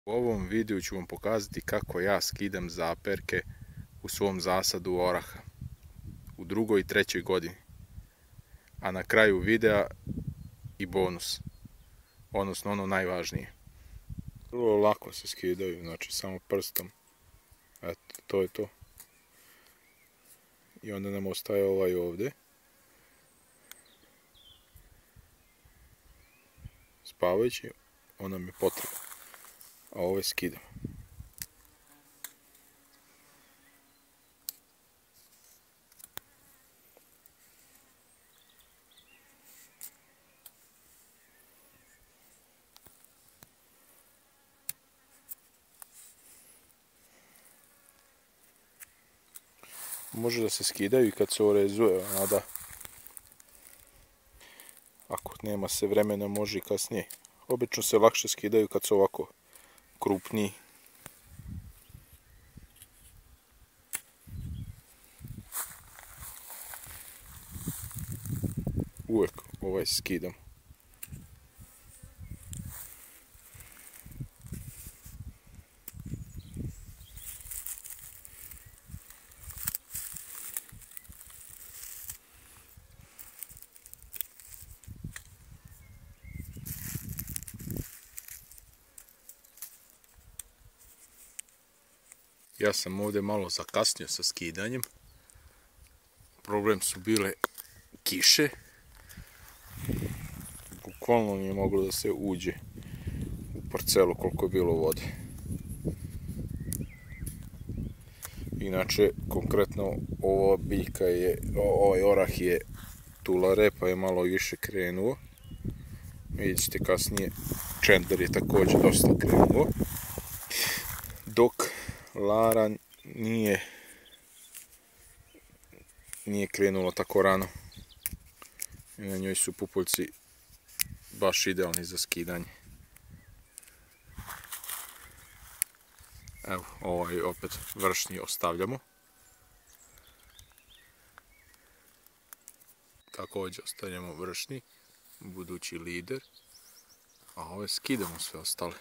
U ovom videu ću vam pokazati kako ja skidam zaperke u svom zasadu oraha u drugoj i trećoj godini. A na kraju videa i bonus, odnosno ono najvažnije. Vrlo lako se skidaju, znači samo prstom. Eto, to je to. I onda nam ostaje ovaj ovdje. Spavajući, on nam je potreban. A ove skidam. Može da se skidaju i kad se orezuje, da. Ako nema se vremena, može i kasnije. Obično se lakše skidaju kad su ovako krupniji. Uvijek ovaj skidam. Ja sam ovdje malo zakasnio sa skidanjem. Problem su bile kiše. Bukvalno nije moglo da se uđe u parcelu koliko je bilo vode. Inače, konkretno ova biljka je, ovaj orah je tulare, pa je malo više krenuo. Vidjet ćete kasnije, čender je također dosta krenuo. Dok lara nije krenulo tako rano. I na njoj su pupoljci baš idealni za skidanje. Evo, ovaj opet vršni ostavljamo. Također ostavljamo vršni, budući lider. A ove skidamo sve ostale.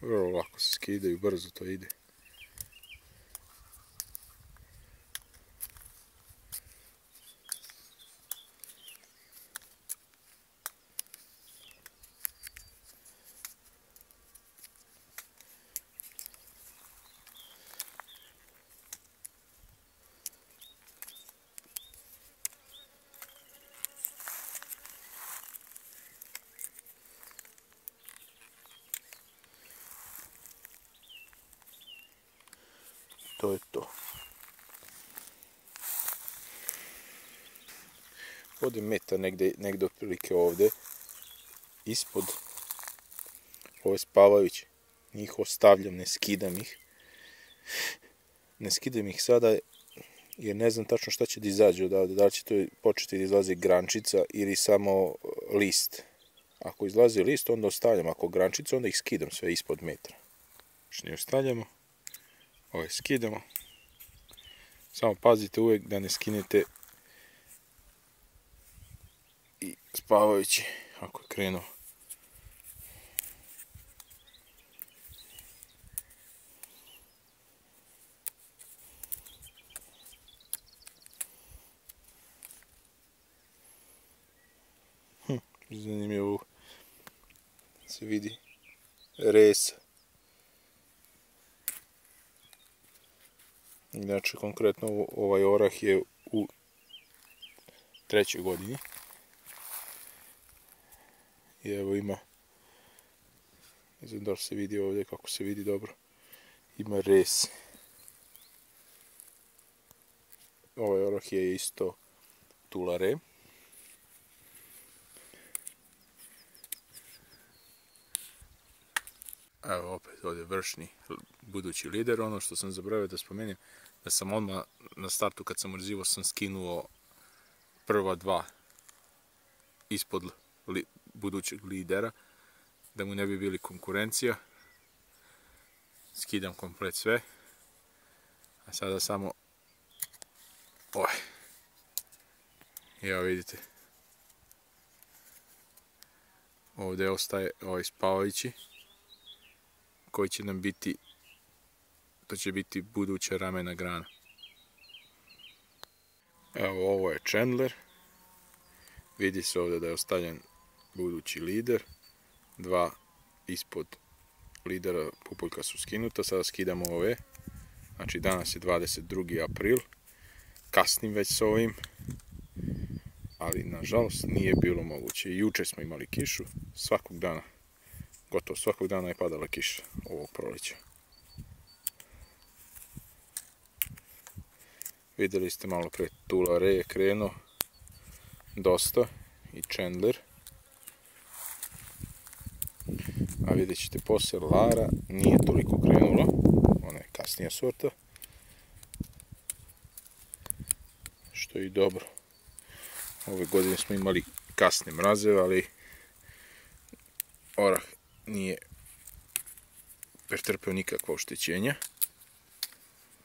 Vrlo lako se skidaju, brzo to ide. To je to. Ode meta negdje otprilike ovdje. Ispod ove spavajuće. Njih ostavljam, ne skidam ih. Ne skidam ih sada jer ne znam tačno šta će da izađe odavde. Da li će to početi da izlazi grančica ili samo list. Ako izlazi list, onda ostavljam. Ako grančica, onda ih skidam sve ispod metra. Ne ostavljamo. Ove skidamo. Samo pazite uvijek da ne skinete i spavajući ako je krenuo. Zanimljivo se vidi resa. Znači, konkretno ovaj orah je u trećoj godini. I evo ima, ne znam da li se vidi ovdje, kako se vidi dobro, ima res. Ovaj orah je isto tulare. Evo opet ovdje vršni budući lider. Ono što sam zaboravio da spomenem, da sam odmah na startu kad sam orezivao sam skinuo prva dva ispod budućeg lidera, da mu ne bi bili konkurencija. Skidam komplet sve. A sada samo Evo vidite. Ovdje ostaje ovaj spavajući, koji će nam biti, to će biti buduća ramena grana. Evo, ovo je Chandler. Vidi se ovdje da je ostavljen budući lider. Dva ispod lidera pupoljka su skinuta, sada skidamo ove. Znači danas je 22. april. Kasnim već s ovim. Ali nažalost nije bilo moguće. Juče smo imali kišu, svakog dana, gotovo svakog dana je padala kiša ovog proljeća. Vidjeli ste malo pre, Tulare je krenuo dosta i Chandler. A vidjet ćete poslije Lara nije toliko krenula, ona je kasnija sorta. Što je i dobro. Ove godine smo imali kasne mrazeve, ali orah nije pretrpeo nikakva oštećenja.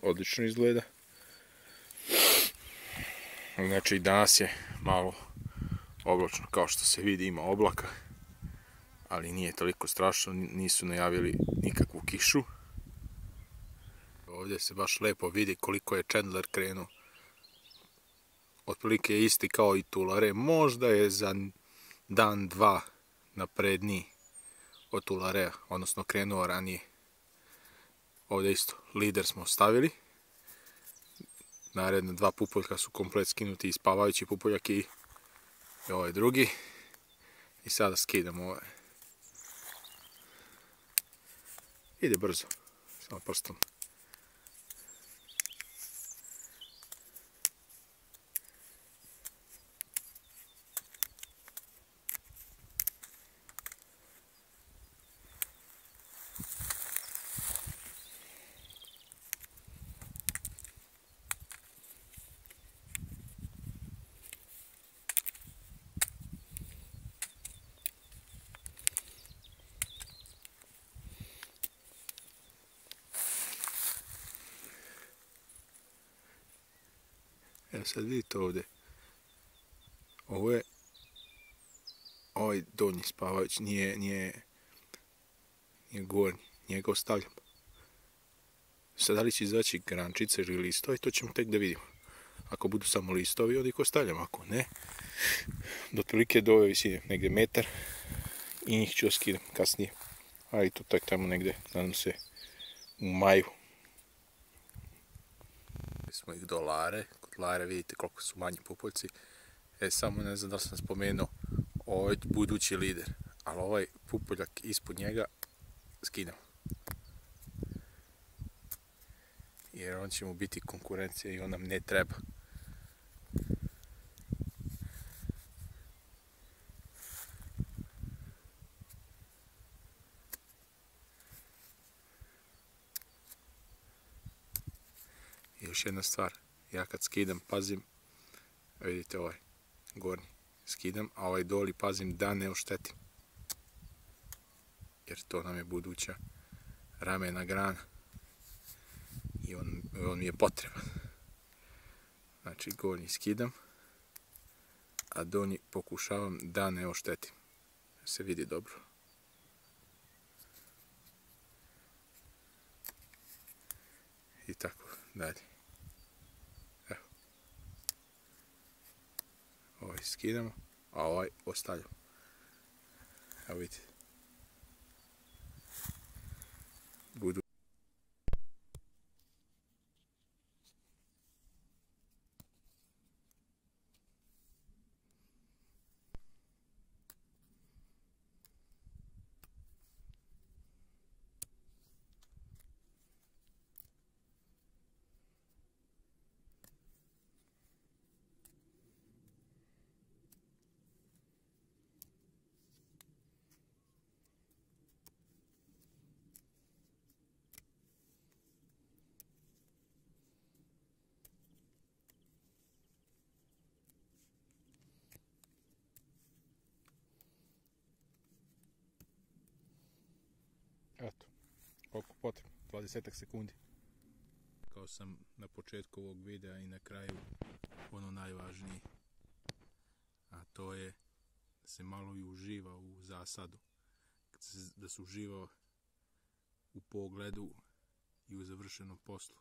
Odlično izgleda. Znači danas je malo oblačno, kao što se vidi ima oblaka, ali nije toliko strašno, nisu najavili nikakvu kišu. Ovdje se baš lepo vidi koliko je Chandler krenuo. Otprilike je isti kao i Tulare, možda je za dan, dva napredniji od Tularea, odnosno krenuo ranije. Ovdje isto, lider smo ostavili. Naredna dva pupoljka su komplet skinuti i spavajući pupoljak i ovaj drugi. I sada skidamo ovaj. Ide brzo, samo prstom. Evo sad vidite ovdje, ovo je ovaj donji spavajući, nije gornji, njega ostavljam. Sad da li će izaći grančice ili listovi, to ćemo tek da vidimo. Ako budu samo listovi, onda ih ostavljam, ako ne, do otprilike do ove visine, negdje metar, i njih ću skidam kasnije. Ali to tak tamo negdje, nadam se, u maju. Smo ih do Lare, kod Lare vidite koliko su manji pupoljci. Samo ne znam da li sam spomenuo, ovo je budući lider, ali ovaj pupoljak ispod njega skidam. Jer on će mu biti konkurencija i on nam ne treba. I još jedna stvar, ja kad skidam pazim, vidite ovaj gornji skidam, a ovaj doli pazim da ne oštetim. Jer to nam je buduća ramena grana. I on mi je potreban. Znači gornji skidam, a donji pokušavam da ne oštetim. Se vidi dobro. I tako dalje. Evo. Ovaj skidamo, a ovaj ostavljamo. Evo vidite. Budu. Eto, koliko potrebno, 20 sekundi. rekao sam na početku ovog videa i na kraju ono najvažnije, a to je da se malo i uživa u zasadu, da se uživa u pogledu i u završenom poslu.